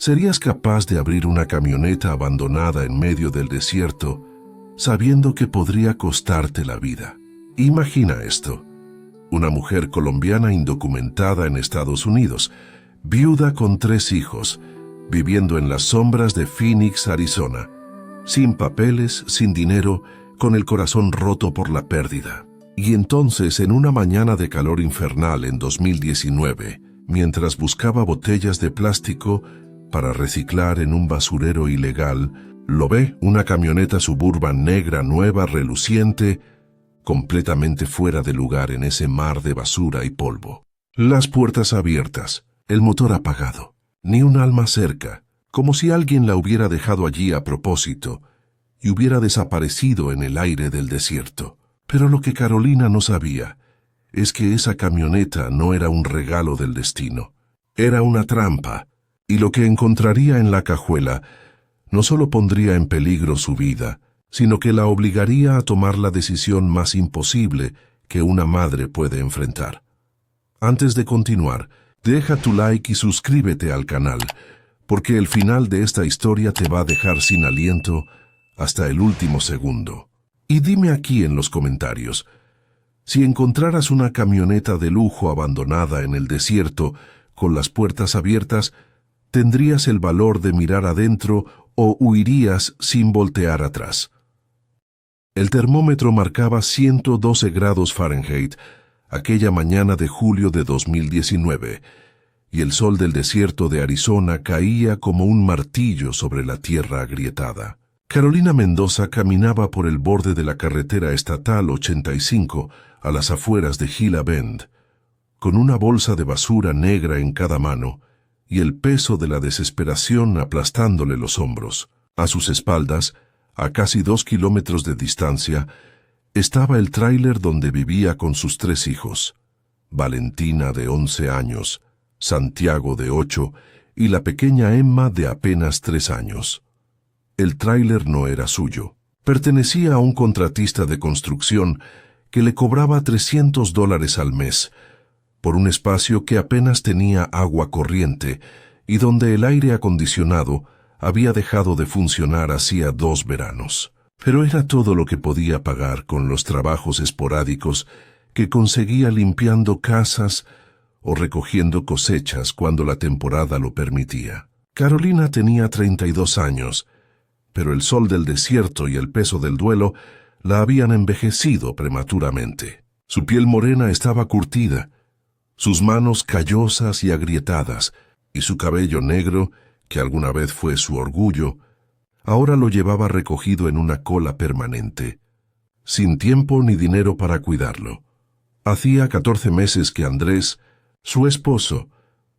¿Serías capaz de abrir una camioneta abandonada en medio del desierto, sabiendo que podría costarte la vida? Imagina esto. Una mujer colombiana indocumentada en Estados Unidos, viuda con 3 hijos, viviendo en las sombras de Phoenix, Arizona, sin papeles, sin dinero, con el corazón roto por la pérdida. Y entonces, en una mañana de calor infernal en 2019, mientras buscaba botellas de plástico para reciclar en un basurero ilegal, lo ve una camioneta Suburban negra, nueva, reluciente, completamente fuera de lugar en ese mar de basura y polvo. Las puertas abiertas, el motor apagado, ni un alma cerca, como si alguien la hubiera dejado allí a propósito y hubiera desaparecido en el aire del desierto. Pero lo que Carolina no sabía es que esa camioneta no era un regalo del destino, era una trampa, y lo que encontraría en la cajuela no solo pondría en peligro su vida, sino que la obligaría a tomar la decisión más imposible que una madre puede enfrentar. Antes de continuar, deja tu like y suscríbete al canal, porque el final de esta historia te va a dejar sin aliento hasta el último segundo. Y dime aquí en los comentarios, si encontraras una camioneta de lujo abandonada en el desierto con las puertas abiertas, ¿tendrías el valor de mirar adentro o huirías sin voltear atrás? El termómetro marcaba 112 grados Fahrenheit aquella mañana de julio de 2019, y el sol del desierto de Arizona caía como un martillo sobre la tierra agrietada. Carolina Mendoza caminaba por el borde de la carretera estatal 85 a las afueras de Gila Bend, con una bolsa de basura negra en cada mano y el peso de la desesperación aplastándole los hombros. A sus espaldas, a casi 2 kilómetros de distancia, estaba el tráiler donde vivía con sus 3 hijos, Valentina de 11 años, Santiago de 8 y la pequeña Emma de apenas 3 años. El tráiler no era suyo. Pertenecía a un contratista de construcción que le cobraba $300 al mes por un espacio que apenas tenía agua corriente y donde el aire acondicionado había dejado de funcionar hacía 2 veranos. Pero era todo lo que podía pagar con los trabajos esporádicos que conseguía limpiando casas o recogiendo cosechas cuando la temporada lo permitía. Carolina tenía 32 años, pero el sol del desierto y el peso del duelo la habían envejecido prematuramente. Su piel morena estaba curtida, sus manos callosas y agrietadas, y su cabello negro, que alguna vez fue su orgullo, ahora lo llevaba recogido en una cola permanente, sin tiempo ni dinero para cuidarlo. Hacía 14 meses que Andrés, su esposo,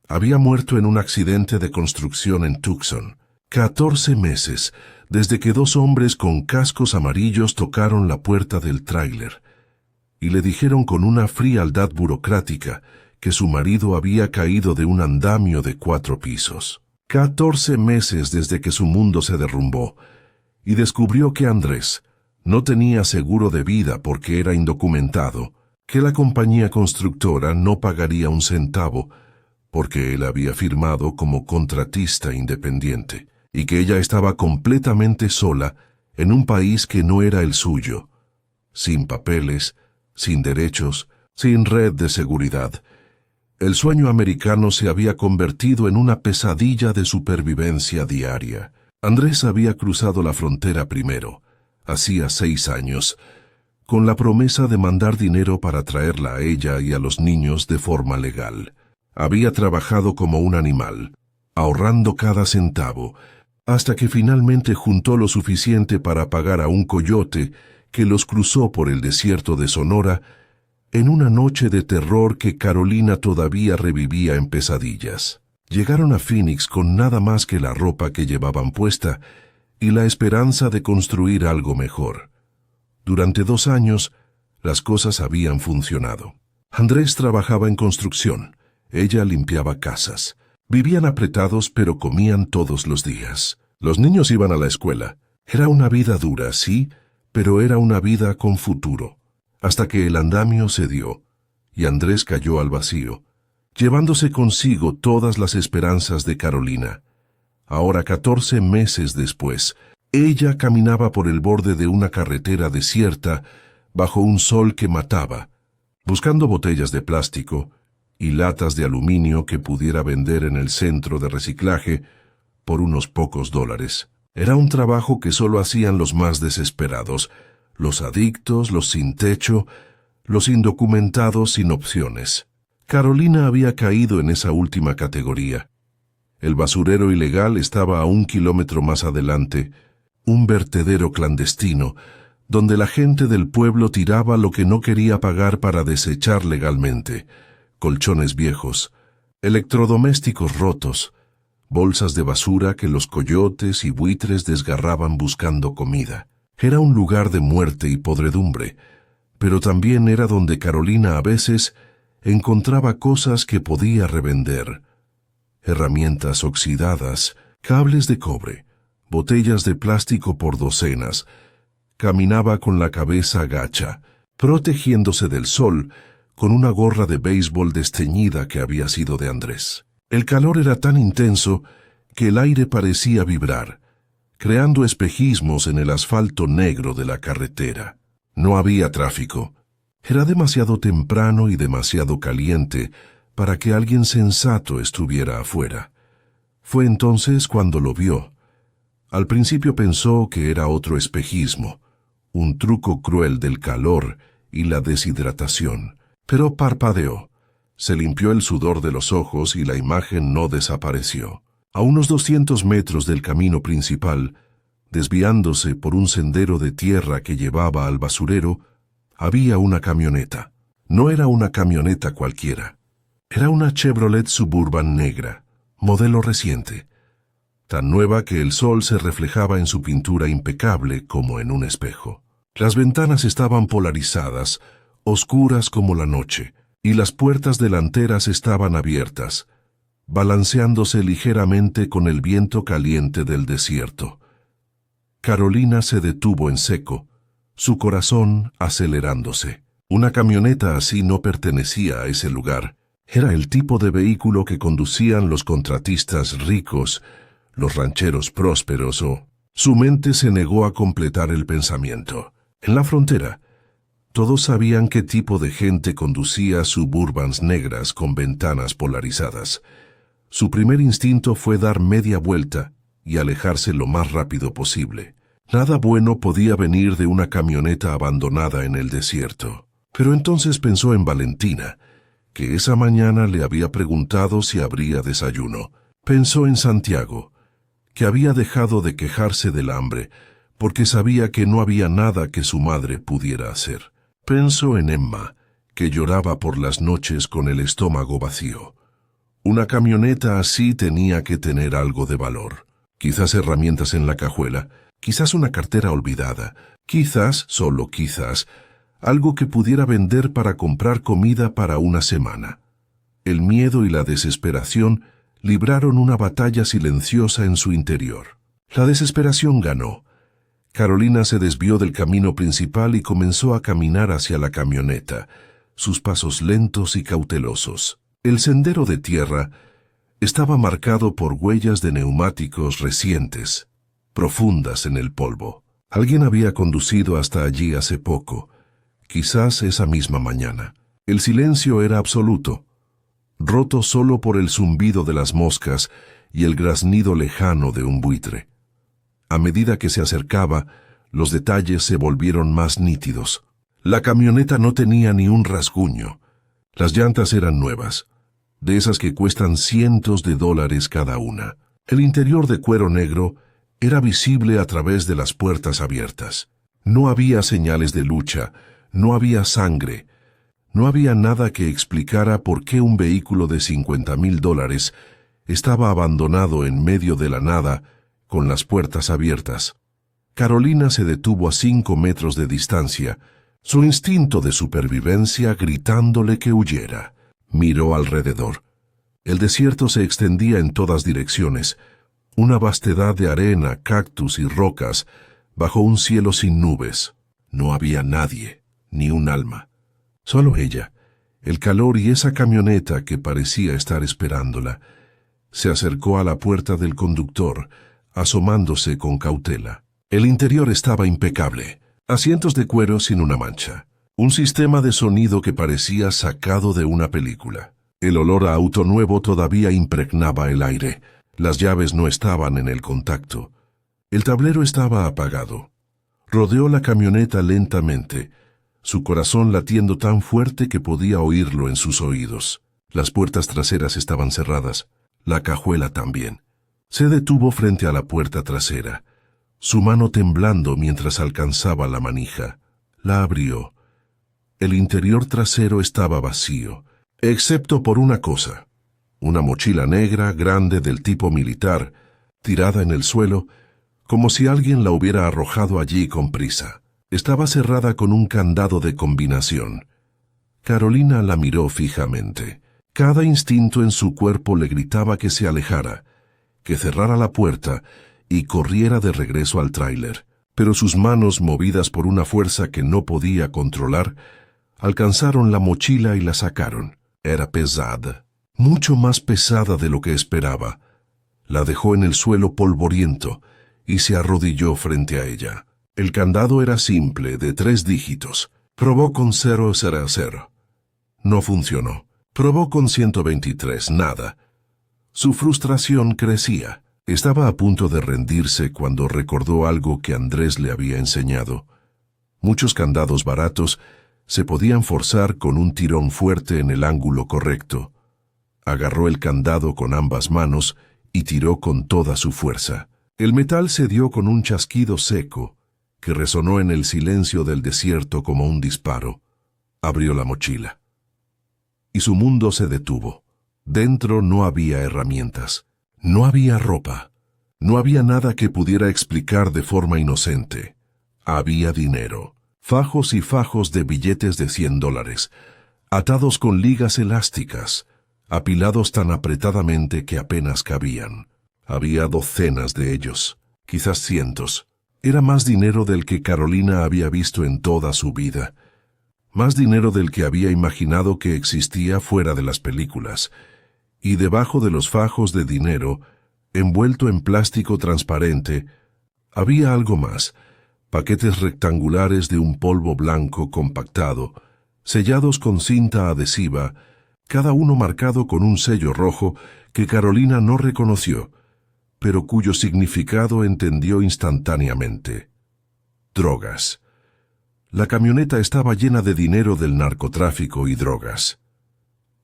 había muerto en un accidente de construcción en Tucson. 14 meses desde que 2 hombres con cascos amarillos tocaron la puerta del tráiler y le dijeron con una frialdad burocrática que su marido había caído de un andamio de 4 pisos. 14 meses desde que su mundo se derrumbó y descubrió que Andrés no tenía seguro de vida porque era indocumentado, que la compañía constructora no pagaría un centavo porque él había firmado como contratista independiente, y que ella estaba completamente sola en un país que no era el suyo, sin papeles, sin derechos, sin red de seguridad. El sueño americano se había convertido en una pesadilla de supervivencia diaria. Andrés había cruzado la frontera primero, hacía 6 años, con la promesa de mandar dinero para traerla a ella y a los niños de forma legal. Había trabajado como un animal, ahorrando cada centavo, hasta que finalmente juntó lo suficiente para pagar a un coyote que los cruzó por el desierto de Sonora en una noche de terror que Carolina todavía revivía en pesadillas. Llegaron a Phoenix con nada más que la ropa que llevaban puesta y la esperanza de construir algo mejor. Durante 2 años, las cosas habían funcionado. Andrés trabajaba en construcción, ella limpiaba casas. Vivían apretados pero comían todos los días. Los niños iban a la escuela. Era una vida dura, sí, pero era una vida con futuro. Hasta que el andamio cedió y Andrés cayó al vacío, llevándose consigo todas las esperanzas de Carolina. Ahora, 14 meses después, ella caminaba por el borde de una carretera desierta bajo un sol que mataba, buscando botellas de plástico y latas de aluminio que pudiera vender en el centro de reciclaje por unos pocos dólares. Era un trabajo que solo hacían los más desesperados, los adictos, los sin techo, los indocumentados sin opciones. Carolina había caído en esa última categoría. El basurero ilegal estaba a 1 kilómetro más adelante, un vertedero clandestino, donde la gente del pueblo tiraba lo que no quería pagar para desechar legalmente: colchones viejos, electrodomésticos rotos, bolsas de basura que los coyotes y buitres desgarraban buscando comida. Era un lugar de muerte y podredumbre, pero también era donde Carolina a veces encontraba cosas que podía revender: herramientas oxidadas, cables de cobre, botellas de plástico por docenas. Caminaba con la cabeza gacha, protegiéndose del sol, con una gorra de béisbol desteñida que había sido de Andrés. El calor era tan intenso que el aire parecía vibrar, creando espejismos en el asfalto negro de la carretera. No había tráfico. Era demasiado temprano y demasiado caliente para que alguien sensato estuviera afuera. Fue entonces cuando lo vio. Al principio pensó que era otro espejismo, un truco cruel del calor y la deshidratación, pero parpadeó. Se limpió el sudor de los ojos y la imagen no desapareció. A unos 200 metros del camino principal, desviándose por un sendero de tierra que llevaba al basurero, había una camioneta. No era una camioneta cualquiera. Era una Chevrolet Suburban negra, modelo reciente, tan nueva que el sol se reflejaba en su pintura impecable como en un espejo. Las ventanas estaban polarizadas, oscuras como la noche, y las puertas delanteras estaban abiertas, balanceándose ligeramente con el viento caliente del desierto. Carolina se detuvo en seco, su corazón acelerándose. Una camioneta así no pertenecía a ese lugar. Era el tipo de vehículo que conducían los contratistas ricos, los rancheros prósperos o... Su mente se negó a completar el pensamiento. En la frontera, todos sabían qué tipo de gente conducía Suburbans negras con ventanas polarizadas. Su primer instinto fue dar media vuelta y alejarse lo más rápido posible. Nada bueno podía venir de una camioneta abandonada en el desierto. Pero entonces pensó en Valentina, que esa mañana le había preguntado si habría desayuno. Pensó en Santiago, que había dejado de quejarse del hambre, porque sabía que no había nada que su madre pudiera hacer. Pensó en Emma, que lloraba por las noches con el estómago vacío. Una camioneta así tenía que tener algo de valor. Quizás herramientas en la cajuela, quizás una cartera olvidada, quizás, solo quizás, algo que pudiera vender para comprar comida para una semana. El miedo y la desesperación libraron una batalla silenciosa en su interior. La desesperación ganó. Carolina se desvió del camino principal y comenzó a caminar hacia la camioneta, sus pasos lentos y cautelosos. El sendero de tierra estaba marcado por huellas de neumáticos recientes, profundas en el polvo. Alguien había conducido hasta allí hace poco, quizás esa misma mañana. El silencio era absoluto, roto solo por el zumbido de las moscas y el graznido lejano de un buitre. A medida que se acercaba, los detalles se volvieron más nítidos. La camioneta no tenía ni un rasguño. Las llantas eran nuevas, de esas que cuestan cientos de dólares cada una. El interior de cuero negro era visible a través de las puertas abiertas. No había señales de lucha, no había sangre, no había nada que explicara por qué un vehículo de $50,000 estaba abandonado en medio de la nada, con las puertas abiertas. Carolina se detuvo a 5 metros de distancia, su instinto de supervivencia gritándole que huyera. Miró alrededor. El desierto se extendía en todas direcciones, una vastedad de arena, cactus y rocas, bajo un cielo sin nubes. No había nadie, ni un alma. Solo ella, el calor y esa camioneta que parecía estar esperándola. Se acercó a la puerta del conductor, asomándose con cautela. El interior estaba impecable. Asientos de cuero sin una mancha. Un sistema de sonido que parecía sacado de una película. El olor a auto nuevo todavía impregnaba el aire. Las llaves no estaban en el contacto. El tablero estaba apagado. Rodeó la camioneta lentamente, su corazón latiendo tan fuerte que podía oírlo en sus oídos. Las puertas traseras estaban cerradas, la cajuela también. Se detuvo frente a la puerta trasera, su mano temblando mientras alcanzaba la manija. La abrió. El interior trasero estaba vacío, excepto por una cosa. Una mochila negra, grande del tipo militar, tirada en el suelo, como si alguien la hubiera arrojado allí con prisa. Estaba cerrada con un candado de combinación. Carolina la miró fijamente. Cada instinto en su cuerpo le gritaba que se alejara, que cerrara la puerta y corriera de regreso al tráiler. Pero sus manos, movidas por una fuerza que no podía controlar, alcanzaron la mochila y la sacaron. Era pesada, mucho más pesada de lo que esperaba. La dejó en el suelo polvoriento y se arrodilló frente a ella. El candado era simple, de 3 dígitos. Probó con 000. No funcionó. Probó con 123, nada. Su frustración crecía. Estaba a punto de rendirse cuando recordó algo que Andrés le había enseñado. Muchos candados baratos se podían forzar con un tirón fuerte en el ángulo correcto. Agarró el candado con ambas manos y tiró con toda su fuerza. El metal se dio con un chasquido seco que resonó en el silencio del desierto como un disparo. Abrió la mochila. Y su mundo se detuvo. Dentro no había herramientas. No había ropa. No había nada que pudiera explicar de forma inocente. Había dinero. Fajos y fajos de billetes de $100, atados con ligas elásticas, apilados tan apretadamente que apenas cabían. Había docenas de ellos, quizás cientos. Era más dinero del que Carolina había visto en toda su vida. Más dinero del que había imaginado que existía fuera de las películas. Y debajo de los fajos de dinero, envuelto en plástico transparente, había algo más. Paquetes rectangulares de un polvo blanco compactado, sellados con cinta adhesiva, cada uno marcado con un sello rojo que Carolina no reconoció, pero cuyo significado entendió instantáneamente. Drogas. La camioneta estaba llena de dinero del narcotráfico y drogas.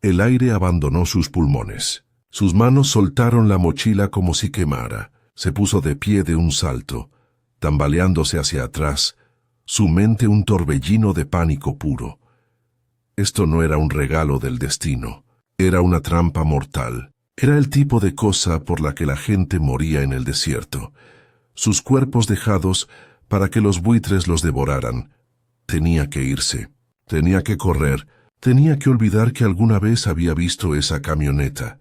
El aire abandonó sus pulmones. Sus manos soltaron la mochila como si quemara. Se puso de pie de un salto, tambaleándose hacia atrás, su mente un torbellino de pánico puro. Esto no era un regalo del destino, era una trampa mortal. Era el tipo de cosa por la que la gente moría en el desierto. Sus cuerpos dejados para que los buitres los devoraran. Tenía que irse, tenía que correr, tenía que olvidar que alguna vez había visto esa camioneta.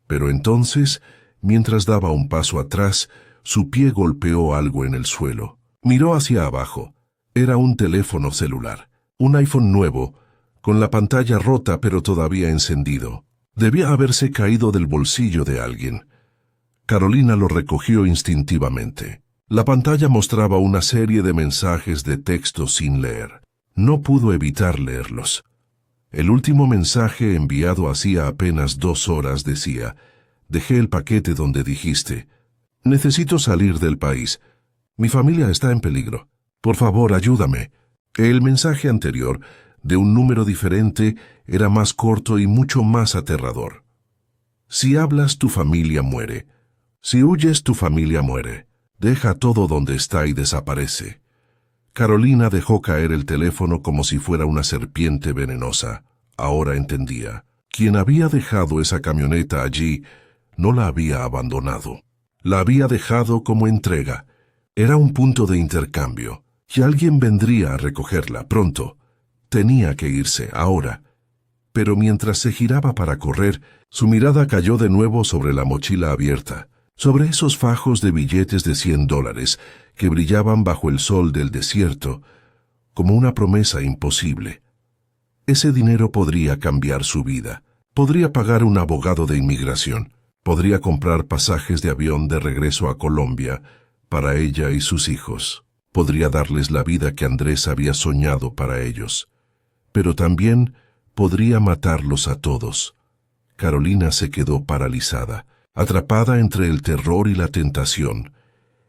Pero entonces, mientras daba un paso atrás, su pie golpeó algo en el suelo. Miró hacia abajo. Era un teléfono celular, un iPhone nuevo, con la pantalla rota pero todavía encendido. Debía haberse caído del bolsillo de alguien. Carolina lo recogió instintivamente. La pantalla mostraba una serie de mensajes de texto sin leer. No pudo evitar leerlos. El último mensaje enviado hacía apenas 2 horas decía: «Dejé el paquete donde dijiste. Necesito salir del país. Mi familia está en peligro. Por favor, ayúdame». El mensaje anterior, de un número diferente, era más corto y mucho más aterrador. «Si hablas, tu familia muere. Si huyes, tu familia muere. Deja todo donde está y desaparece». Carolina dejó caer el teléfono como si fuera una serpiente venenosa. Ahora entendía. Quien había dejado esa camioneta allí no la había abandonado. La había dejado como entrega. Era un punto de intercambio. Y alguien vendría a recogerla pronto. Tenía que irse, ahora. Pero mientras se giraba para correr, su mirada cayó de nuevo sobre la mochila abierta, sobre esos fajos de billetes de $100 que brillaban bajo el sol del desierto, como una promesa imposible. Ese dinero podría cambiar su vida. Podría pagar un abogado de inmigración. Podría comprar pasajes de avión de regreso a Colombia para ella y sus hijos. Podría darles la vida que Andrés había soñado para ellos. Pero también podría matarlos a todos. Carolina se quedó paralizada, atrapada entre el terror y la tentación,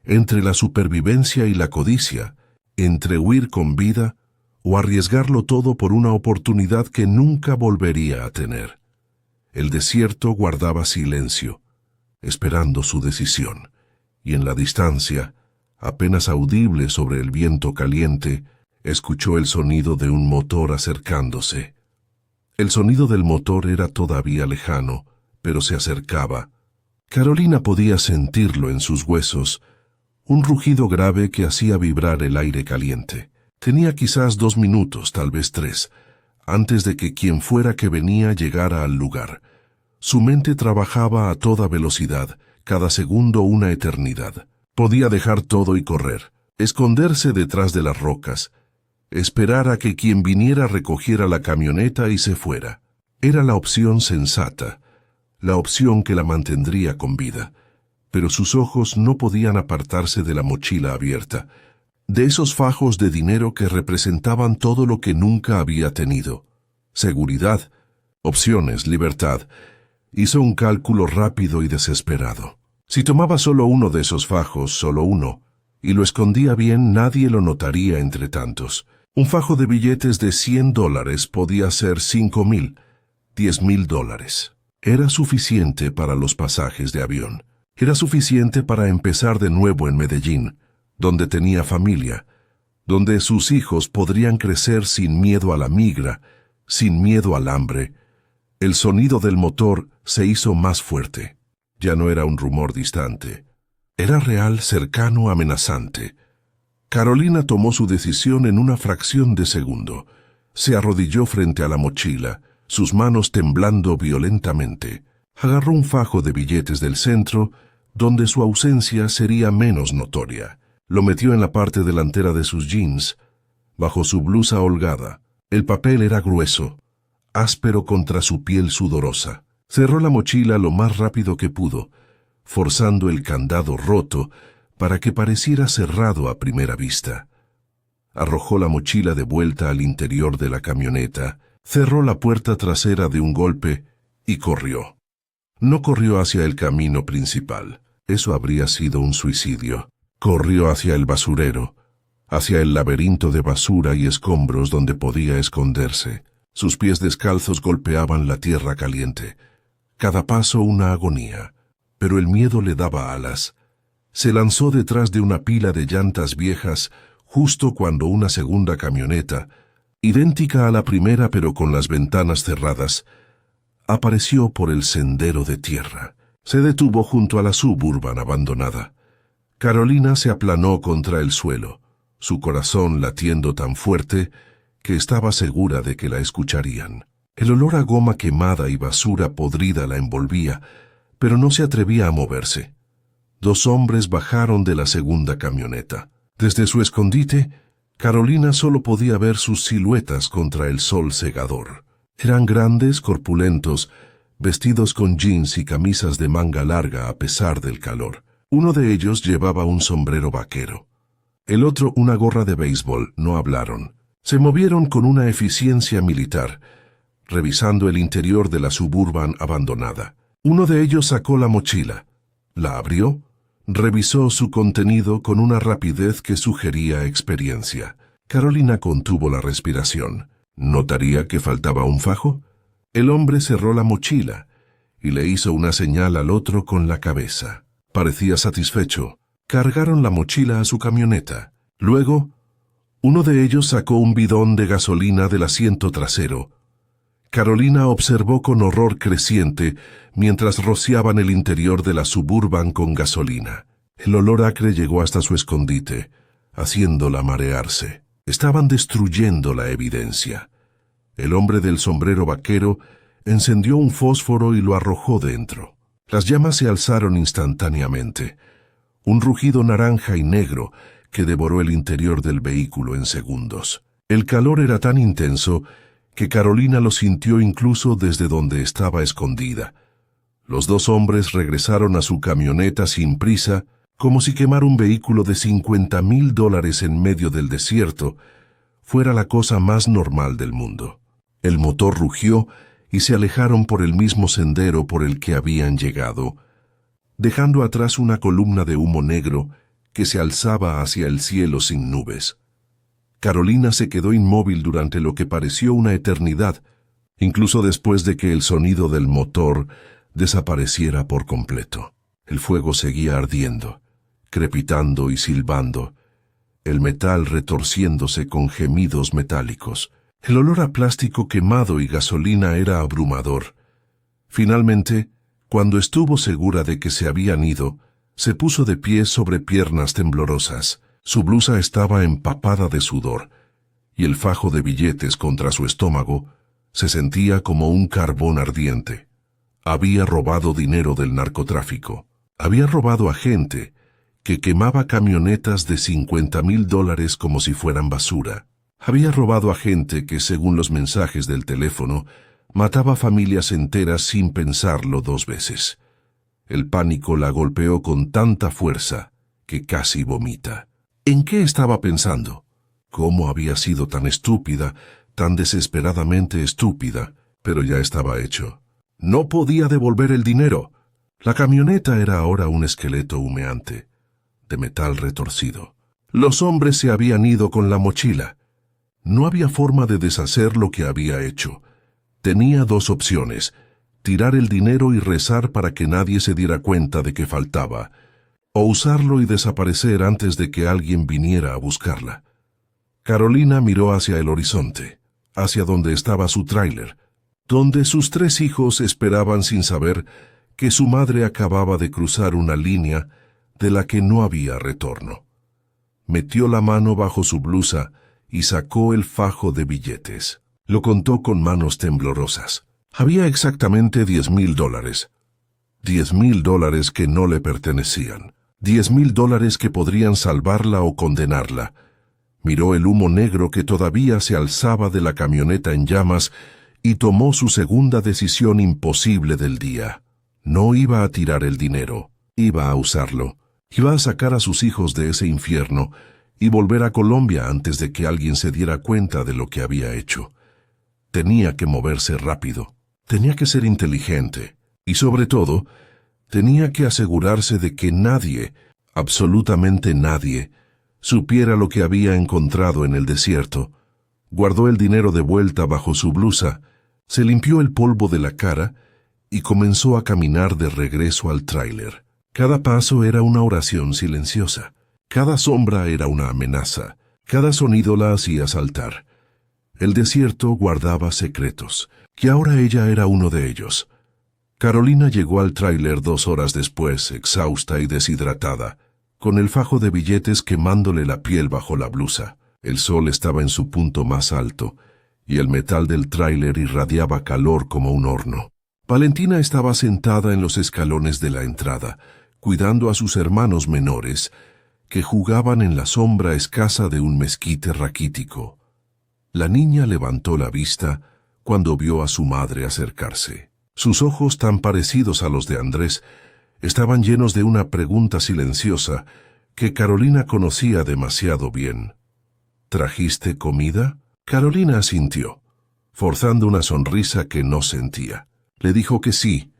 entre la supervivencia y la codicia, entre huir con vida o arriesgarlo todo por una oportunidad que nunca volvería a tener. El desierto guardaba silencio, esperando su decisión, y en la distancia, apenas audible sobre el viento caliente, escuchó el sonido de un motor acercándose. El sonido del motor era todavía lejano, pero se acercaba. Carolina podía sentirlo en sus huesos, un rugido grave que hacía vibrar el aire caliente. Tenía quizás 2 minutos, tal vez 3, antes de que quien fuera que venía llegara al lugar. Su mente trabajaba a toda velocidad, cada segundo una eternidad. Podía dejar todo y correr, esconderse detrás de las rocas, esperar a que quien viniera recogiera la camioneta y se fuera. Era la opción sensata, la opción que la mantendría con vida. Pero sus ojos no podían apartarse de la mochila abierta, de esos fajos de dinero que representaban todo lo que nunca había tenido. Seguridad, opciones, libertad. Hizo un cálculo rápido y desesperado. Si tomaba solo uno de esos fajos, solo uno, y lo escondía bien, nadie lo notaría entre tantos. Un fajo de billetes de $100 podía ser 5,000, 10,000 dólares. Era suficiente para los pasajes de avión. Era suficiente para empezar de nuevo en Medellín, donde tenía familia, donde sus hijos podrían crecer sin miedo a la migra, sin miedo al hambre. El sonido del motor se hizo más fuerte. Ya no era un rumor distante. Era real, cercano, amenazante. Carolina tomó su decisión en una fracción de segundo. Se arrodilló frente a la mochila, sus manos temblando violentamente. Agarró un fajo de billetes del centro, donde su ausencia sería menos notoria. Lo metió en la parte delantera de sus jeans, bajo su blusa holgada. El papel era grueso, áspero contra su piel sudorosa. Cerró la mochila lo más rápido que pudo, forzando el candado roto para que pareciera cerrado a primera vista. Arrojó la mochila de vuelta al interior de la camioneta, cerró la puerta trasera de un golpe y corrió. No corrió hacia el camino principal, eso habría sido un suicidio. Corrió hacia el basurero, hacia el laberinto de basura y escombros donde podía esconderse. Sus pies descalzos golpeaban la tierra caliente. Cada paso una agonía, pero el miedo le daba alas. Se lanzó detrás de una pila de llantas viejas justo cuando una segunda camioneta, idéntica a la primera pero con las ventanas cerradas, apareció por el sendero de tierra. Se detuvo junto a la Suburban abandonada. Carolina se aplanó contra el suelo, su corazón latiendo tan fuerte que estaba segura de que la escucharían. El olor a goma quemada y basura podrida la envolvía, pero no se atrevía a moverse. 2 hombres bajaron de la segunda camioneta. Desde su escondite, Carolina solo podía ver sus siluetas contra el sol cegador. Eran grandes, corpulentos, vestidos con jeans y camisas de manga larga a pesar del calor. Uno de ellos llevaba un sombrero vaquero. El otro una gorra de béisbol. No hablaron. Se movieron con una eficiencia militar, revisando el interior de la Suburban abandonada. Uno de ellos sacó la mochila, la abrió, revisó su contenido con una rapidez que sugería experiencia. Carolina contuvo la respiración. ¿Notaría que faltaba un fajo? El hombre cerró la mochila y le hizo una señal al otro con la cabeza. Parecía satisfecho. Cargaron la mochila a su camioneta. Luego, uno de ellos sacó un bidón de gasolina del asiento trasero. Carolina observó con horror creciente mientras rociaban el interior de la Suburban con gasolina. El olor acre llegó hasta su escondite, haciéndola marearse. Estaban destruyendo la evidencia. El hombre del sombrero vaquero encendió un fósforo y lo arrojó dentro. Las llamas se alzaron instantáneamente. Un rugido naranja y negro que devoró el interior del vehículo en segundos. El calor era tan intenso que Carolina lo sintió incluso desde donde estaba escondida. Los dos hombres regresaron a su camioneta sin prisa, como si quemar un vehículo de $50,000 en medio del desierto fuera la cosa más normal del mundo. El motor rugió y se alejaron por el mismo sendero por el que habían llegado, dejando atrás una columna de humo negro que se alzaba hacia el cielo sin nubes. Carolina se quedó inmóvil durante lo que pareció una eternidad, incluso después de que el sonido del motor desapareciera por completo. El fuego seguía ardiendo, crepitando y silbando, el metal retorciéndose con gemidos metálicos. El olor a plástico quemado y gasolina era abrumador. Finalmente, cuando estuvo segura de que se habían ido, se puso de pie sobre piernas temblorosas. Su blusa estaba empapada de sudor, y el fajo de billetes contra su estómago se sentía como un carbón ardiente. Había robado dinero del narcotráfico. Había robado a gente que quemaba camionetas de $50,000 como si fueran basura. Había robado a gente que, según los mensajes del teléfono, mataba familias enteras sin pensarlo 2 veces. El pánico la golpeó con tanta fuerza que casi vomita. ¿En qué estaba pensando? ¿Cómo había sido tan estúpida, tan desesperadamente estúpida? Pero ya estaba hecho. No podía devolver el dinero. La camioneta era ahora un esqueleto humeante, de metal retorcido. Los hombres se habían ido con la mochila. No había forma de deshacer lo que había hecho. Tenía 2 opciones: tirar el dinero y rezar para que nadie se diera cuenta de que faltaba, o usarlo y desaparecer antes de que alguien viniera a buscarla. Carolina miró hacia el horizonte, hacia donde estaba su tráiler, donde sus 3 hijos esperaban sin saber que su madre acababa de cruzar una línea de la que no había retorno. Metió la mano bajo su blusa y sacó el fajo de billetes. Lo contó con manos temblorosas. Había exactamente $10,000. $10,000 que no le pertenecían. $10,000 que podrían salvarla o condenarla. Miró el humo negro que todavía se alzaba de la camioneta en llamas y tomó su segunda decisión imposible del día. No iba a tirar el dinero, iba a usarlo. Iba a sacar a sus hijos de ese infierno y volver a Colombia antes de que alguien se diera cuenta de lo que había hecho. Tenía que moverse rápido, tenía que ser inteligente y, sobre todo, tenía que asegurarse de que nadie, absolutamente nadie, supiera lo que había encontrado en el desierto. Guardó el dinero de vuelta bajo su blusa, se limpió el polvo de la cara y comenzó a caminar de regreso al tráiler. Cada paso era una oración silenciosa. Cada sombra era una amenaza. Cada sonido la hacía saltar. El desierto guardaba secretos, y ahora ella era uno de ellos. Carolina llegó al tráiler 2 horas después, exhausta y deshidratada, con el fajo de billetes quemándole la piel bajo la blusa. El sol estaba en su punto más alto, y el metal del tráiler irradiaba calor como un horno. Valentina estaba sentada en los escalones de la entrada, cuidando a sus hermanos menores, que jugaban en la sombra escasa de un mezquite raquítico. La niña levantó la vista cuando vio a su madre acercarse. Sus ojos, tan parecidos a los de Andrés, estaban llenos de una pregunta silenciosa que Carolina conocía demasiado bien. ¿Trajiste comida? Carolina asintió, forzando una sonrisa que no sentía. Le dijo que sí,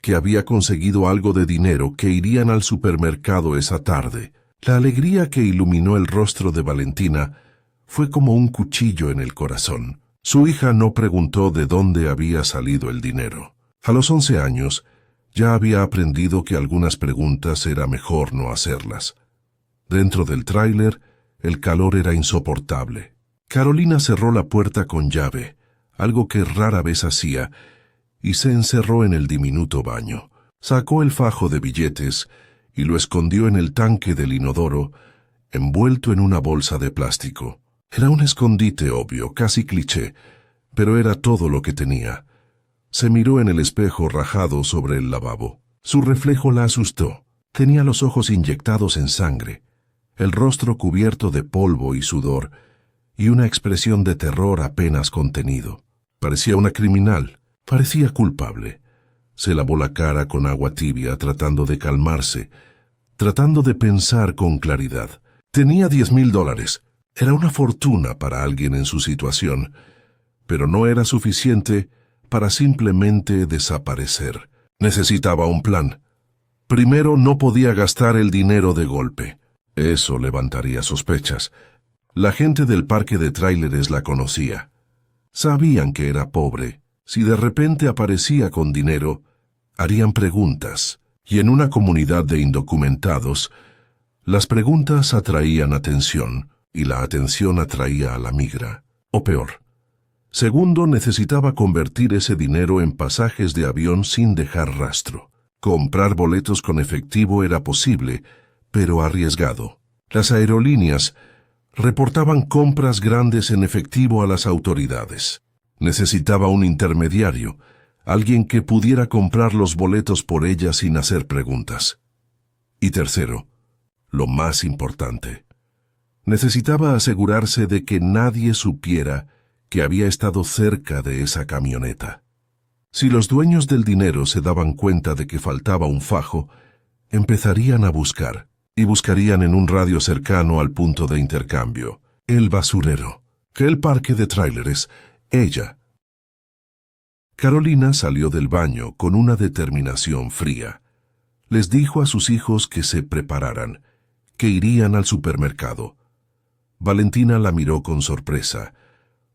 que había conseguido algo de dinero, que irían al supermercado esa tarde. La alegría que iluminó el rostro de Valentina fue como un cuchillo en el corazón. Su hija no preguntó de dónde había salido el dinero. A los 11 años, ya había aprendido que algunas preguntas era mejor no hacerlas. Dentro del tráiler, el calor era insoportable. Carolina cerró la puerta con llave, algo que rara vez hacía, y se encerró en el diminuto baño. Sacó el fajo de billetes y lo escondió en el tanque del inodoro, envuelto en una bolsa de plástico. Era un escondite obvio, casi cliché, pero era todo lo que tenía. Se miró en el espejo rajado sobre el lavabo. Su reflejo la asustó. Tenía los ojos inyectados en sangre, el rostro cubierto de polvo y sudor, y una expresión de terror apenas contenido. Parecía una criminal, parecía culpable. Se lavó la cara con agua tibia tratando de calmarse, tratando de pensar con claridad. Tenía $10,000. Era una fortuna para alguien en su situación, pero no era suficiente para simplemente desaparecer. Necesitaba un plan. Primero, no podía gastar el dinero de golpe. Eso levantaría sospechas. La gente del parque de tráileres la conocía. Sabían que era pobre. Si de repente aparecía con dinero, harían preguntas. Y en una comunidad de indocumentados, las preguntas atraían atención, y la atención atraía a la migra. O peor. Segundo, necesitaba convertir ese dinero en pasajes de avión sin dejar rastro. Comprar boletos con efectivo era posible, pero arriesgado. Las aerolíneas reportaban compras grandes en efectivo a las autoridades. Necesitaba un intermediario, alguien que pudiera comprar los boletos por ella sin hacer preguntas. Y tercero, lo más importante, necesitaba asegurarse de que nadie supiera que había estado cerca de esa camioneta. Si los dueños del dinero se daban cuenta de que faltaba un fajo, empezarían a buscar, y buscarían en un radio cercano al punto de intercambio, el basurero, el parque de tráileres, ella. Carolina salió del baño con una determinación fría. Les dijo a sus hijos que se prepararan, que irían al supermercado. Valentina la miró con sorpresa.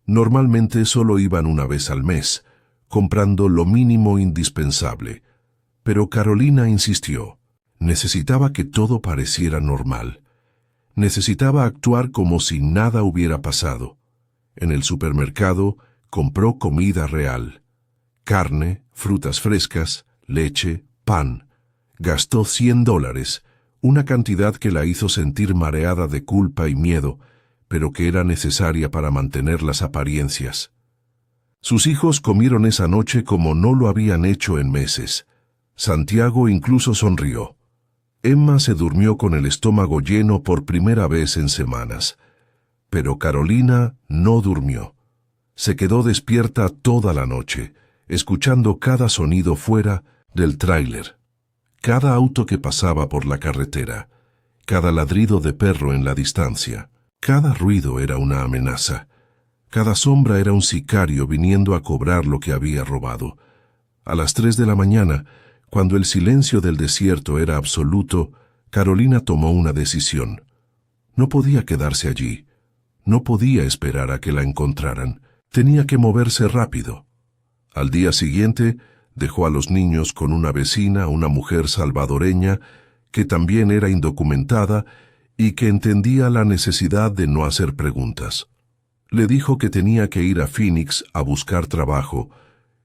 Normalmente solo iban una vez al mes, comprando lo mínimo indispensable. Pero Carolina insistió. Necesitaba que todo pareciera normal. Necesitaba actuar como si nada hubiera pasado. En el supermercado compró comida real. Carne, frutas frescas, leche, pan. Gastó $100, una cantidad que la hizo sentir mareada de culpa y miedo, pero que era necesaria para mantener las apariencias. Sus hijos comieron esa noche como no lo habían hecho en meses. Santiago incluso sonrió. Emma se durmió con el estómago lleno por primera vez en semanas. Pero Carolina no durmió. Se quedó despierta toda la noche, escuchando cada sonido fuera del tráiler, cada auto que pasaba por la carretera, cada ladrido de perro en la distancia. Cada ruido era una amenaza. Cada sombra era un sicario viniendo a cobrar lo que había robado. A las 3 de la mañana, cuando el silencio del desierto era absoluto, Carolina tomó una decisión. No podía quedarse allí. No podía esperar a que la encontraran. Tenía que moverse rápido. Al día siguiente, dejó a los niños con una vecina, una mujer salvadoreña, que también era indocumentada y que entendía la necesidad de no hacer preguntas. Le dijo que tenía que ir a Phoenix a buscar trabajo,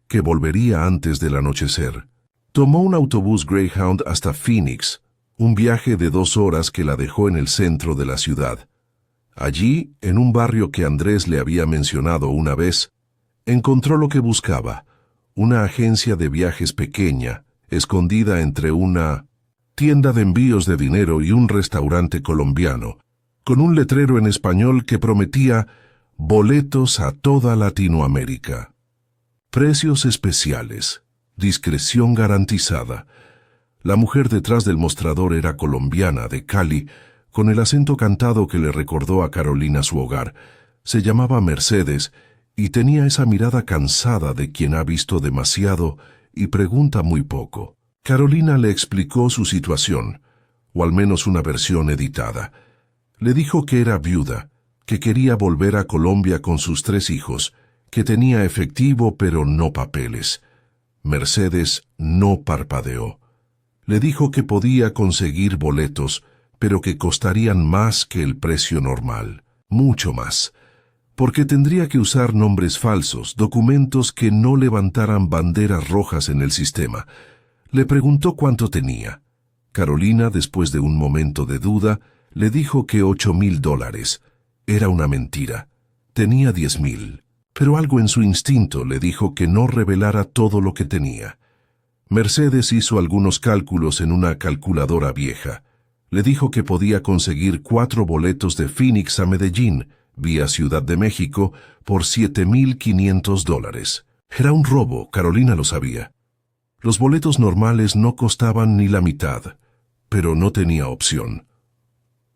que volvería antes del anochecer. Tomó un autobús Greyhound hasta Phoenix, un viaje de 2 horas que la dejó en el centro de la ciudad. Allí, en un barrio que Andrés le había mencionado una vez, encontró lo que buscaba, una agencia de viajes pequeña, escondida entre una tienda de envíos de dinero y un restaurante colombiano, con un letrero en español que prometía boletos a toda Latinoamérica. Precios especiales, discreción garantizada. La mujer detrás del mostrador era colombiana, de Cali, con el acento cantado que le recordó a Carolina su hogar. Se llamaba Mercedes y tenía esa mirada cansada de quien ha visto demasiado y pregunta muy poco. Carolina le explicó su situación, o al menos una versión editada. Le dijo que era viuda, que quería volver a Colombia con sus 3 hijos, que tenía efectivo pero no papeles. Mercedes no parpadeó. Le dijo que podía conseguir boletos, pero que costarían más que el precio normal, mucho más, porque tendría que usar nombres falsos, documentos que no levantaran banderas rojas en el sistema. Le preguntó cuánto tenía. Carolina, después de un momento de duda, le dijo que $8,000. Era una mentira. Tenía 10,000. Pero algo en su instinto le dijo que no revelara todo lo que tenía. Mercedes hizo algunos cálculos en una calculadora vieja. Le dijo que podía conseguir 4 boletos de Phoenix a Medellín, vía Ciudad de México, por $7,500. Era un robo, Carolina lo sabía. Los boletos normales no costaban ni la mitad, pero no tenía opción.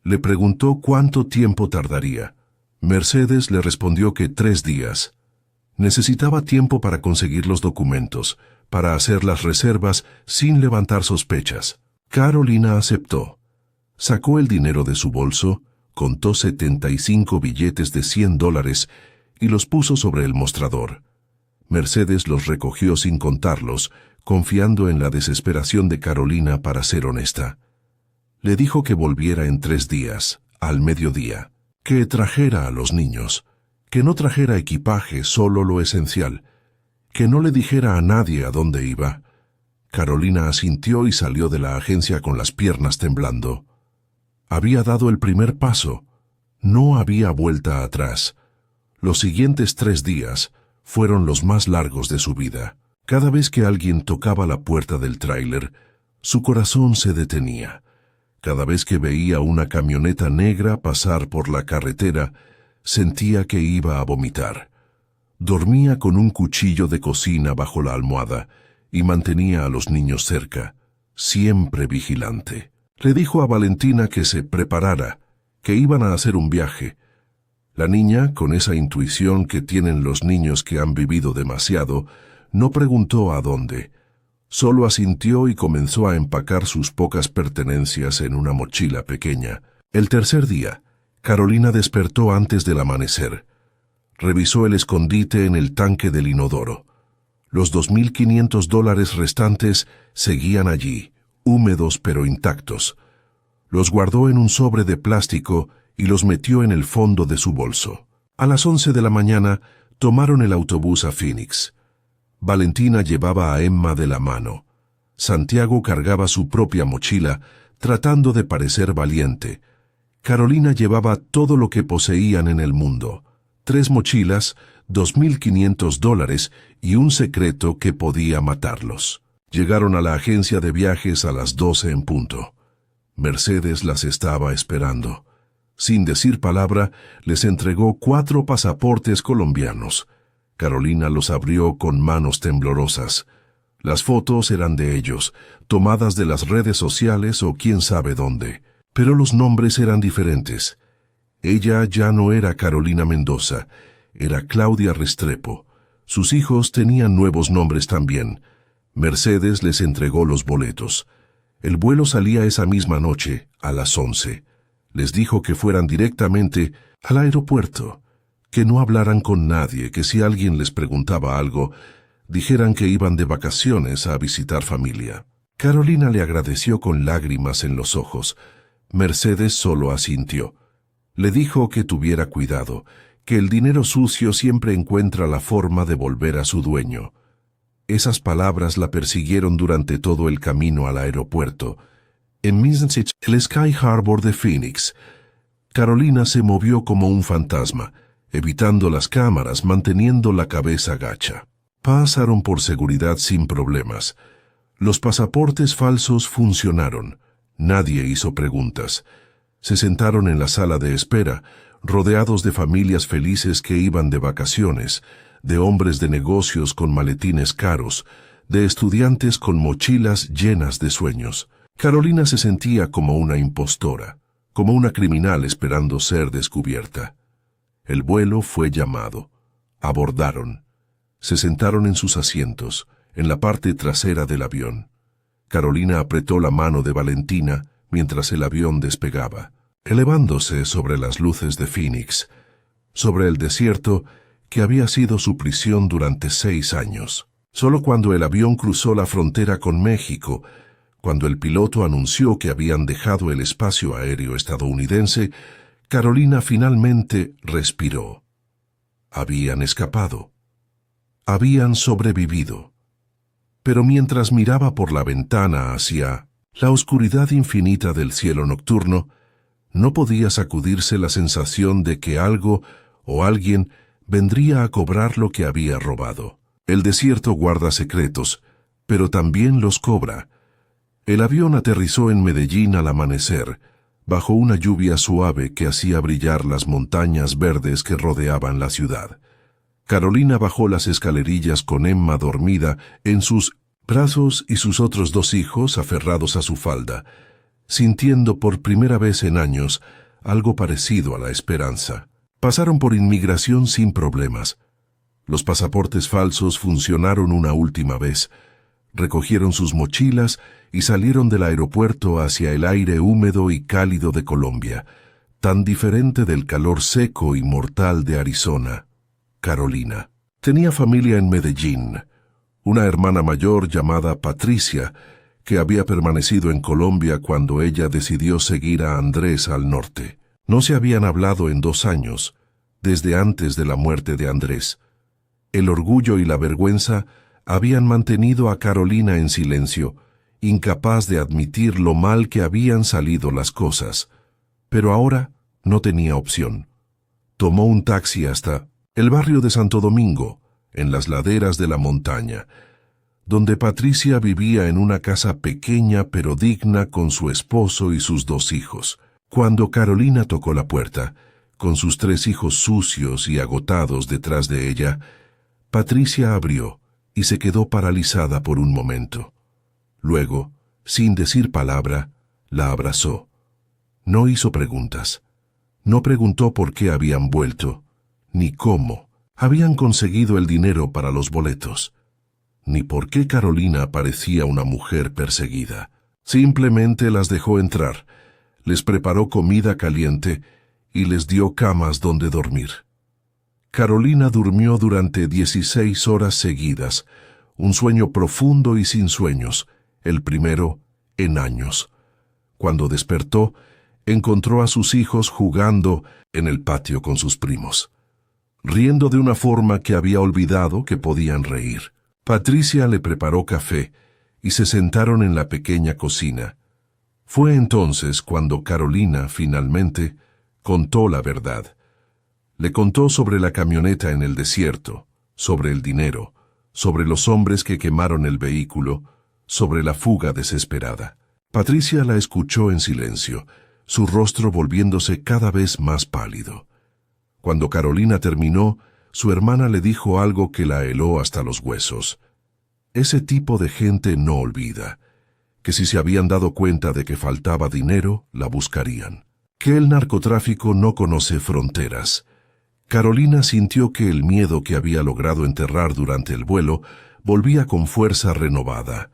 Le preguntó cuánto tiempo tardaría. Mercedes le respondió que 3 días. Necesitaba tiempo para conseguir los documentos, para hacer las reservas sin levantar sospechas. Carolina aceptó. Sacó el dinero de su bolso, contó 75 billetes de $100 y los puso sobre el mostrador. Mercedes los recogió sin contarlos, confiando en la desesperación de Carolina para ser honesta. Le dijo que volviera en 3 días, al mediodía, que trajera a los niños, que no trajera equipaje, solo lo esencial, que no le dijera a nadie a dónde iba. Carolina asintió y salió de la agencia con las piernas temblando. Había dado el primer paso. No había vuelta atrás. Los siguientes 3 días fueron los más largos de su vida. Cada vez que alguien tocaba la puerta del tráiler, su corazón se detenía. Cada vez que veía una camioneta negra pasar por la carretera, sentía que iba a vomitar. Dormía con un cuchillo de cocina bajo la almohada y mantenía a los niños cerca, siempre vigilante. Le dijo a Valentina que se preparara, que iban a hacer un viaje. La niña, con esa intuición que tienen los niños que han vivido demasiado, no preguntó a dónde. Solo asintió y comenzó a empacar sus pocas pertenencias en una mochila pequeña. El tercer día, Carolina despertó antes del amanecer. Revisó el escondite en el tanque del inodoro. Los $2.500 restantes seguían allí, húmedos pero intactos. Los guardó en un sobre de plástico y los metió en el fondo de su bolso. A las 11 de la mañana tomaron el autobús a Phoenix. Valentina llevaba a Emma de la mano. Santiago cargaba su propia mochila, tratando de parecer valiente. Carolina llevaba todo lo que poseían en el mundo: 3 mochilas, $2.500 y un secreto que podía matarlos. Llegaron a la agencia de viajes a las 12 en punto. Mercedes las estaba esperando. Sin decir palabra, les entregó 4 pasaportes colombianos. Carolina los abrió con manos temblorosas. Las fotos eran de ellos, tomadas de las redes sociales o quién sabe dónde. Pero los nombres eran diferentes. Ella ya no era Carolina Mendoza, era Claudia Restrepo. Sus hijos tenían nuevos nombres también. Mercedes les entregó los boletos. El vuelo salía esa misma noche, a las 11. Les dijo que fueran directamente al aeropuerto, que no hablaran con nadie, que si alguien les preguntaba algo, dijeran que iban de vacaciones a visitar familia. Carolina le agradeció con lágrimas en los ojos. Mercedes solo asintió. Le dijo que tuviera cuidado, que el dinero sucio siempre encuentra la forma de volver a su dueño. Esas palabras la persiguieron durante todo el camino al aeropuerto. En Mississippi, el Sky Harbor de Phoenix, Carolina se movió como un fantasma, evitando las cámaras, manteniendo la cabeza gacha. Pasaron por seguridad sin problemas. Los pasaportes falsos funcionaron. Nadie hizo preguntas. Se sentaron en la sala de espera, rodeados de familias felices que iban de vacaciones, de hombres de negocios con maletines caros, de estudiantes con mochilas llenas de sueños. Carolina se sentía como una impostora, como una criminal esperando ser descubierta. El vuelo fue llamado. Abordaron. Se sentaron en sus asientos, en la parte trasera del avión. Carolina apretó la mano de Valentina mientras el avión despegaba, elevándose sobre las luces de Phoenix, sobre el desierto que había sido su prisión durante 6 años. Solo cuando el avión cruzó la frontera con México, cuando el piloto anunció que habían dejado el espacio aéreo estadounidense, Carolina finalmente respiró. Habían escapado. Habían sobrevivido. Pero mientras miraba por la ventana hacia la oscuridad infinita del cielo nocturno, no podía sacudirse la sensación de que algo o alguien vendría a cobrar lo que había robado. El desierto guarda secretos, pero también los cobra. El avión aterrizó en Medellín al amanecer, bajo una lluvia suave que hacía brillar las montañas verdes que rodeaban la ciudad. Carolina bajó las escalerillas con Emma dormida en sus brazos y sus otros 2 hijos aferrados a su falda, sintiendo por primera vez en años algo parecido a la esperanza. Pasaron por inmigración sin problemas. Los pasaportes falsos funcionaron una última vez. Recogieron sus mochilas y salieron del aeropuerto hacia el aire húmedo y cálido de Colombia, tan diferente del calor seco y mortal de Arizona. Carolina tenía familia en Medellín, una hermana mayor llamada Patricia, que había permanecido en Colombia cuando ella decidió seguir a Andrés al norte. No se habían hablado en 2 años, desde antes de la muerte de Andrés. El orgullo y la vergüenza habían mantenido a Carolina en silencio, incapaz de admitir lo mal que habían salido las cosas. Pero ahora no tenía opción. Tomó un taxi hasta el barrio de Santo Domingo, en las laderas de la montaña, donde Patricia vivía en una casa pequeña pero digna con su esposo y sus 2 hijos. Cuando Carolina tocó la puerta, con sus 3 hijos sucios y agotados detrás de ella, Patricia abrió y se quedó paralizada por un momento. Luego, sin decir palabra, la abrazó. No hizo preguntas. No preguntó por qué habían vuelto, ni cómo habían conseguido el dinero para los boletos, ni por qué Carolina parecía una mujer perseguida. Simplemente las dejó entrar, les preparó comida caliente y les dio camas donde dormir. Carolina durmió durante 16 horas seguidas, un sueño profundo y sin sueños, el primero en años. Cuando despertó, encontró a sus hijos jugando en el patio con sus primos, riendo de una forma que había olvidado que podían reír. Patricia le preparó café y se sentaron en la pequeña cocina. Fue entonces cuando Carolina, finalmente, contó la verdad. Le contó sobre la camioneta en el desierto, sobre el dinero, sobre los hombres que quemaron el vehículo, sobre la fuga desesperada. Patricia la escuchó en silencio, su rostro volviéndose cada vez más pálido. Cuando Carolina terminó, su hermana le dijo algo que la heló hasta los huesos. Ese tipo de gente no olvida, que si se habían dado cuenta de que faltaba dinero, la buscarían. Que el narcotráfico no conoce fronteras. Carolina sintió que el miedo que había logrado enterrar durante el vuelo volvía con fuerza renovada.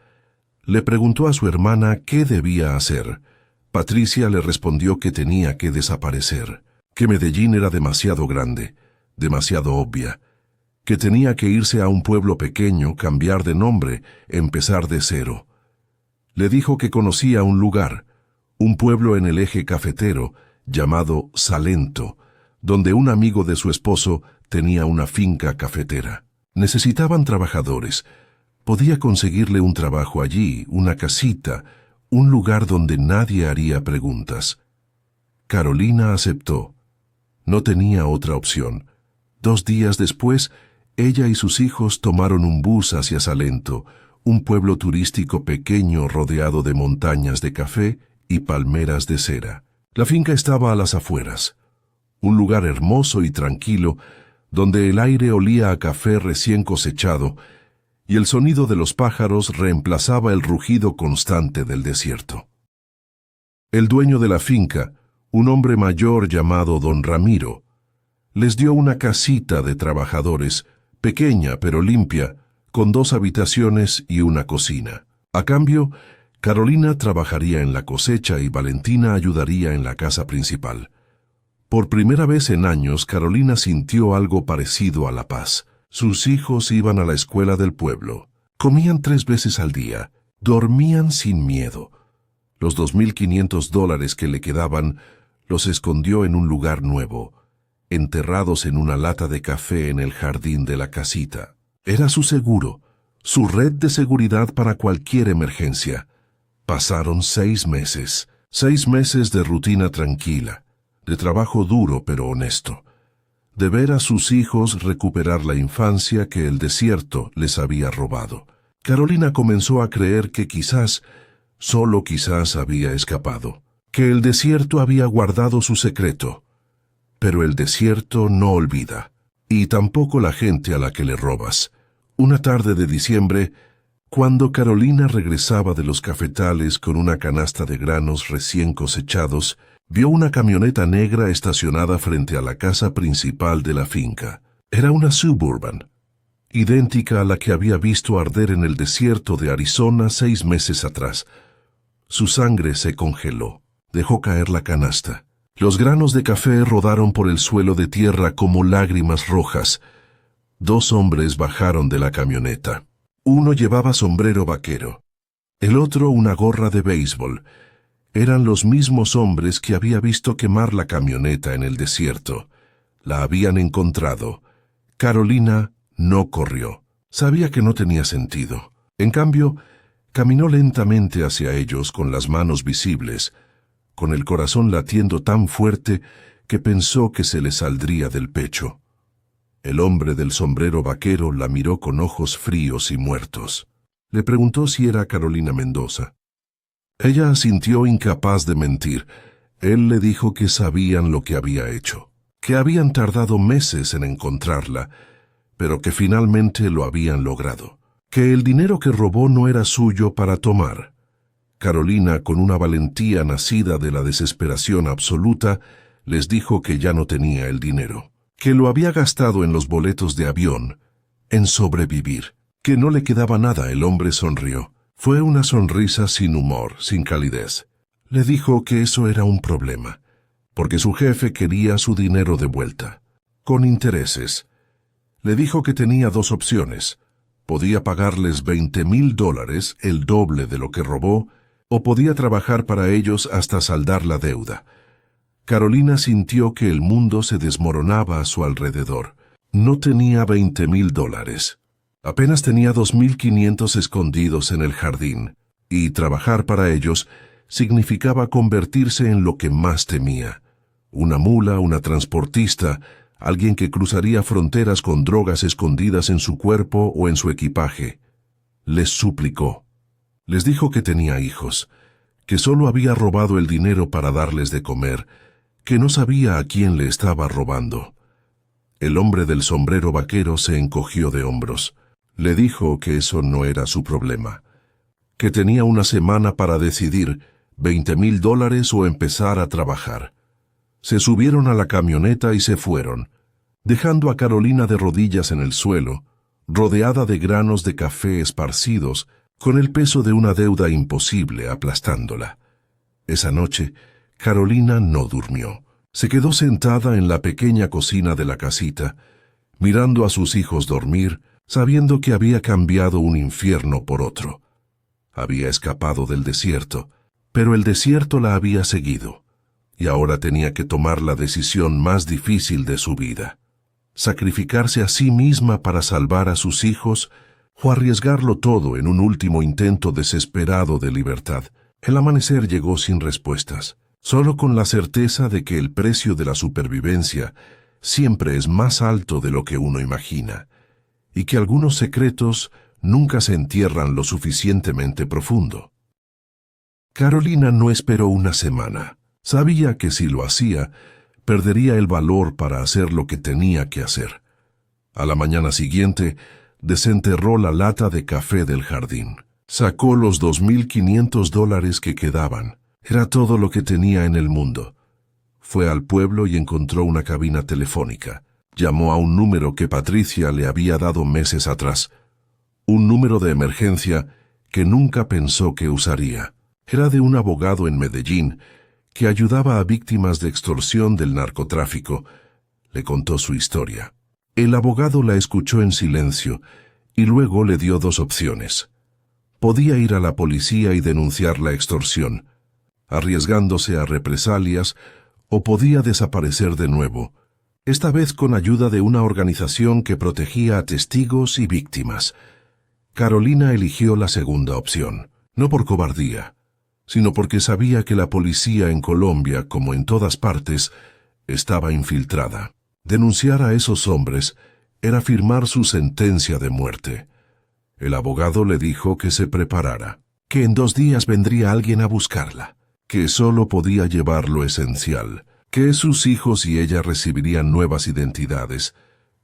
Le preguntó a su hermana qué debía hacer. Patricia le respondió que tenía que desaparecer, que Medellín era demasiado grande, demasiado obvia, que tenía que irse a un pueblo pequeño, cambiar de nombre, empezar de cero. Le dijo que conocía un lugar, un pueblo en el eje cafetero, llamado Salento, donde un amigo de su esposo tenía una finca cafetera. Necesitaban trabajadores. Podía conseguirle un trabajo allí, una casita, un lugar donde nadie haría preguntas. Carolina aceptó. No tenía otra opción. 2 días después, ella y sus hijos tomaron un bus hacia Salento, un pueblo turístico pequeño rodeado de montañas de café y palmeras de cera. La finca estaba a las afueras, un lugar hermoso y tranquilo, donde el aire olía a café recién cosechado y el sonido de los pájaros reemplazaba el rugido constante del desierto. El dueño de la finca, un hombre mayor llamado Don Ramiro, les dio una casita de trabajadores, pequeña pero limpia, con 2 habitaciones y una cocina. A cambio, Carolina trabajaría en la cosecha y Valentina ayudaría en la casa principal. Por primera vez en años, Carolina sintió algo parecido a la paz. Sus hijos iban a la escuela del pueblo, comían 3 veces al día, dormían sin miedo. Los $2,500 que le quedaban los escondió en un lugar nuevo, enterrados en una lata de café en el jardín de la casita. Era su seguro, su red de seguridad para cualquier emergencia. Pasaron 6 meses, 6 meses de rutina tranquila, de trabajo duro pero honesto, de ver a sus hijos recuperar la infancia que el desierto les había robado. Carolina comenzó a creer que quizás, solo quizás había escapado, que el desierto había guardado su secreto. Pero el desierto no olvida, y tampoco la gente a la que le robas. Una tarde de diciembre, Cuando Carolina regresaba de los cafetales con una canasta de granos recién cosechados, vio una camioneta negra estacionada frente a la casa principal de la finca. Era una Suburban, idéntica a la que había visto arder en el desierto de Arizona 6 meses atrás. Su sangre se congeló. Dejó caer la canasta. Los granos de café rodaron por el suelo de tierra como lágrimas rojas. 2 hombres bajaron de la camioneta. Uno llevaba sombrero vaquero, el otro una gorra de béisbol. Eran los mismos hombres que había visto quemar la camioneta en el desierto. La habían encontrado. Carolina no corrió. Sabía que no tenía sentido. En cambio, caminó lentamente hacia ellos con las manos visibles, con el corazón latiendo tan fuerte que pensó que se le saldría del pecho. El hombre del sombrero vaquero la miró con ojos fríos y muertos. Le preguntó si era Carolina Mendoza. Ella asintió incapaz de mentir. Él le dijo que sabían lo que había hecho, que habían tardado meses en encontrarla, pero que finalmente lo habían logrado, que el dinero que robó no era suyo para tomar. Carolina, con una valentía nacida de la desesperación absoluta, les dijo que ya no tenía el dinero, que lo había gastado en los boletos de avión, en sobrevivir, que no le quedaba nada. El hombre sonrió. Fue una sonrisa sin humor, sin calidez. Le dijo que eso era un problema, porque su jefe quería su dinero de vuelta, con intereses. Le dijo que tenía 2 opciones. Podía pagarles $20,000, el doble de lo que robó, o podía trabajar para ellos hasta saldar la deuda. Carolina sintió que el mundo se desmoronaba a su alrededor. No tenía $20,000. Apenas tenía 2,500 escondidos en el jardín, y trabajar para ellos significaba convertirse en lo que más temía: una mula, una transportista, alguien que cruzaría fronteras con drogas escondidas en su cuerpo o en su equipaje. Les suplicó. Les dijo que tenía hijos, que solo había robado el dinero para darles de comer, que no sabía a quién le estaba robando. El hombre del sombrero vaquero se encogió de hombros. Le dijo que eso no era su problema, que tenía una semana para decidir $20,000 o empezar a trabajar. Se subieron a la camioneta y se fueron, dejando a Carolina de rodillas en el suelo, rodeada de granos de café esparcidos, con el peso de una deuda imposible aplastándola. Esa noche, Carolina no durmió. Se quedó sentada en la pequeña cocina de la casita, mirando a sus hijos dormir, sabiendo que había cambiado un infierno por otro. Había escapado del desierto, pero el desierto la había seguido, y ahora tenía que tomar la decisión más difícil de su vida: sacrificarse a sí misma para salvar a sus hijos o arriesgarlo todo en un último intento desesperado de libertad. El amanecer llegó sin respuestas, solo con la certeza de que el precio de la supervivencia siempre es más alto de lo que uno imagina, y que algunos secretos nunca se entierran lo suficientemente profundo. Carolina no esperó una semana. Sabía que si lo hacía, perdería el valor para hacer lo que tenía que hacer. A la mañana siguiente, desenterró la lata de café del jardín. Sacó los $2,500 que quedaban. Era todo lo que tenía en el mundo. Fue al pueblo y encontró una cabina telefónica. Llamó a un número que Patricia le había dado meses atrás. Un número de emergencia que nunca pensó que usaría. Era de un abogado en Medellín que ayudaba a víctimas de extorsión del narcotráfico. Le contó su historia. El abogado la escuchó en silencio y luego le dio 2 opciones. Podía ir a la policía y denunciar la extorsión, arriesgándose a represalias, o podía desaparecer de nuevo, esta vez con ayuda de una organización que protegía a testigos y víctimas. Carolina eligió la segunda opción, no por cobardía, sino porque sabía que la policía en Colombia, como en todas partes, estaba infiltrada. Denunciar a esos hombres era firmar su sentencia de muerte. El abogado le dijo que se preparara, que en 2 días vendría alguien a buscarla, que solo podía llevar lo esencial, que sus hijos y ella recibirían nuevas identidades,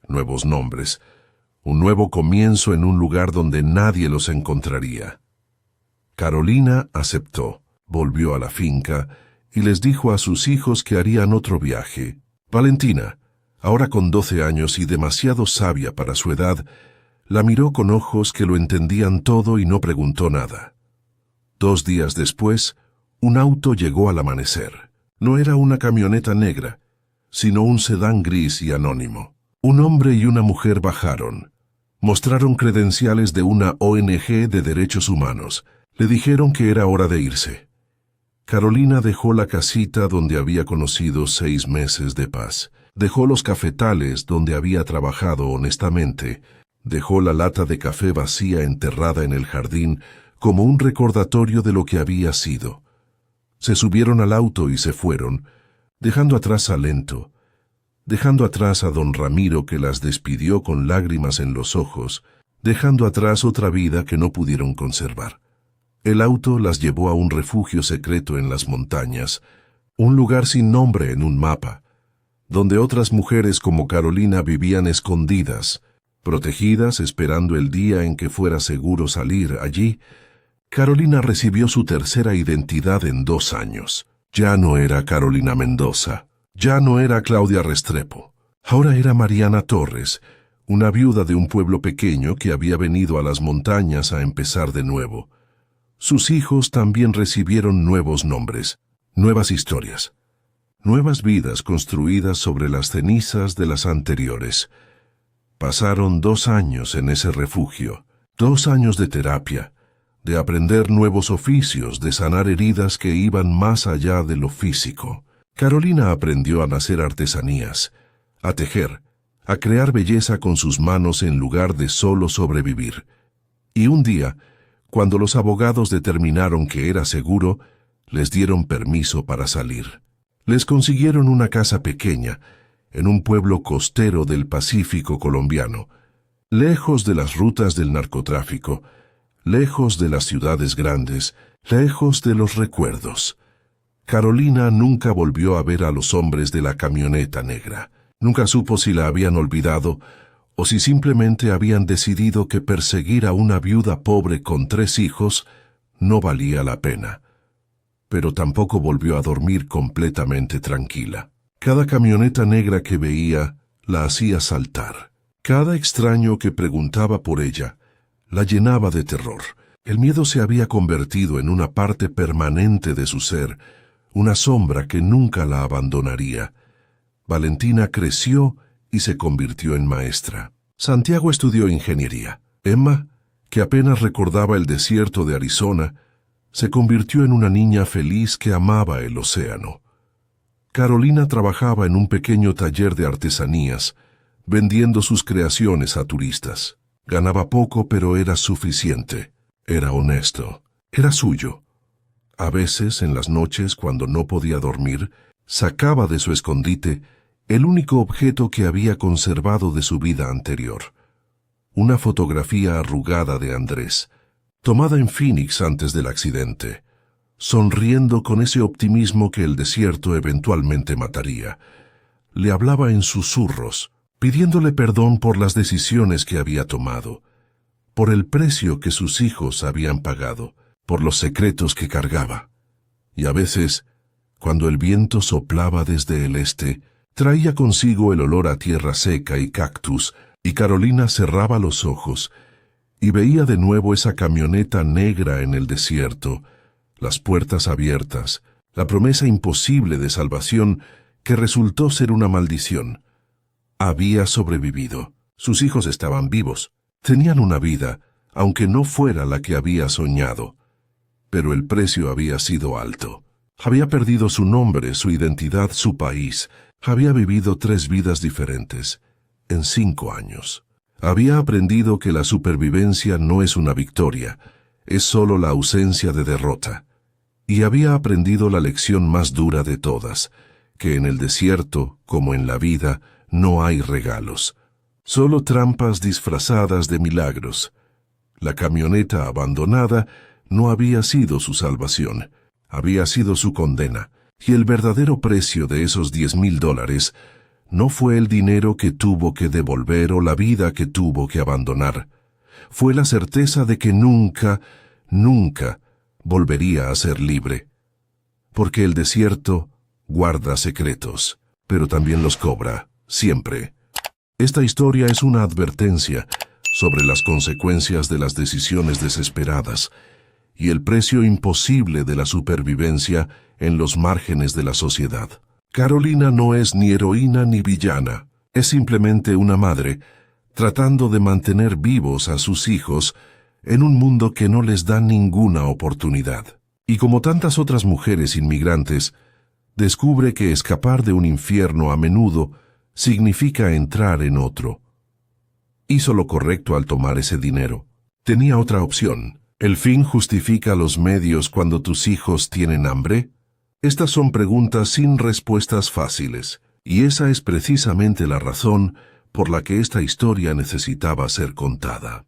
nuevos nombres, un nuevo comienzo en un lugar donde nadie los encontraría. Carolina aceptó, volvió a la finca y les dijo a sus hijos que harían otro viaje. Valentina, ahora con 12 años y demasiado sabia para su edad, la miró con ojos que lo entendían todo y no preguntó nada. 2 días después, un auto llegó al amanecer. No era una camioneta negra, sino un sedán gris y anónimo. Un hombre y una mujer bajaron. Mostraron credenciales de una ONG de derechos humanos. Le dijeron que era hora de irse. Carolina dejó la casita donde había conocido 6 meses de paz. Dejó los cafetales donde había trabajado honestamente. Dejó la lata de café vacía enterrada en el jardín como un recordatorio de lo que había sido. Se subieron al auto y se fueron, dejando atrás a Lento, dejando atrás a don Ramiro que las despidió con lágrimas en los ojos, dejando atrás otra vida que no pudieron conservar. El auto las llevó a un refugio secreto en las montañas, un lugar sin nombre en un mapa, donde otras mujeres como Carolina vivían escondidas, protegidas esperando el día en que fuera seguro salir. Allí, Carolina recibió su tercera identidad en 2 años. Ya no era Carolina Mendoza, ya no era Claudia Restrepo. Ahora era Mariana Torres, una viuda de un pueblo pequeño que había venido a las montañas a empezar de nuevo. Sus hijos también recibieron nuevos nombres, nuevas historias, nuevas vidas construidas sobre las cenizas de las anteriores. Pasaron 2 años en ese refugio, 2 años de terapia, de aprender nuevos oficios, de sanar heridas que iban más allá de lo físico. Carolina aprendió a hacer artesanías, a tejer, a crear belleza con sus manos en lugar de solo sobrevivir. Y un día, cuando los abogados determinaron que era seguro, les dieron permiso para salir. Les consiguieron una casa pequeña, en un pueblo costero del Pacífico colombiano, lejos de las rutas del narcotráfico, lejos de las ciudades grandes, lejos de los recuerdos. Carolina nunca volvió a ver a los hombres de la camioneta negra. Nunca supo si la habían olvidado o si simplemente habían decidido que perseguir a una viuda pobre con 3 hijos no valía la pena. Pero tampoco volvió a dormir completamente tranquila. Cada camioneta negra que veía la hacía saltar. Cada extraño que preguntaba por ella la llenaba de terror. El miedo se había convertido en una parte permanente de su ser, una sombra que nunca la abandonaría. Valentina creció y se convirtió en maestra. Santiago estudió ingeniería. Emma, que apenas recordaba el desierto de Arizona, se convirtió en una niña feliz que amaba el océano. Carolina trabajaba en un pequeño taller de artesanías, vendiendo sus creaciones a turistas. Ganaba poco, pero era suficiente. Era honesto. Era suyo. A veces, en las noches, cuando no podía dormir, sacaba de su escondite el único objeto que había conservado de su vida anterior. Una fotografía arrugada de Andrés, tomada en Phoenix antes del accidente, sonriendo con ese optimismo que el desierto eventualmente mataría. Le hablaba en susurros, pidiéndole perdón por las decisiones que había tomado, por el precio que sus hijos habían pagado, por los secretos que cargaba. Y a veces, cuando el viento soplaba desde el este, traía consigo el olor a tierra seca y cactus, y Carolina cerraba los ojos y veía de nuevo esa camioneta negra en el desierto, las puertas abiertas, la promesa imposible de salvación que resultó ser una maldición. Había sobrevivido. Sus hijos estaban vivos. Tenían una vida, aunque no fuera la que había soñado. Pero el precio había sido alto. Había perdido su nombre, su identidad, su país. Había vivido 3 vidas diferentes, en 5 años. Había aprendido que la supervivencia no es una victoria, es solo la ausencia de derrota. Y había aprendido la lección más dura de todas, que en el desierto, como en la vida, no hay regalos, solo trampas disfrazadas de milagros. La camioneta abandonada no había sido su salvación, había sido su condena, y el verdadero precio de esos $10,000 no fue el dinero que tuvo que devolver o la vida que tuvo que abandonar. Fue la certeza de que nunca, nunca volvería a ser libre. Porque el desierto guarda secretos, pero también los cobra, siempre. Esta historia es una advertencia sobre las consecuencias de las decisiones desesperadas y el precio imposible de la supervivencia en los márgenes de la sociedad. Carolina no es ni heroína ni villana, es simplemente una madre tratando de mantener vivos a sus hijos en un mundo que no les da ninguna oportunidad. Y como tantas otras mujeres inmigrantes, descubre que escapar de un infierno a menudo significa entrar en otro. Hizo lo correcto al tomar ese dinero. Tenía otra opción. ¿El fin justifica los medios cuando tus hijos tienen hambre? Estas son preguntas sin respuestas fáciles, y esa es precisamente la razón por la que esta historia necesitaba ser contada.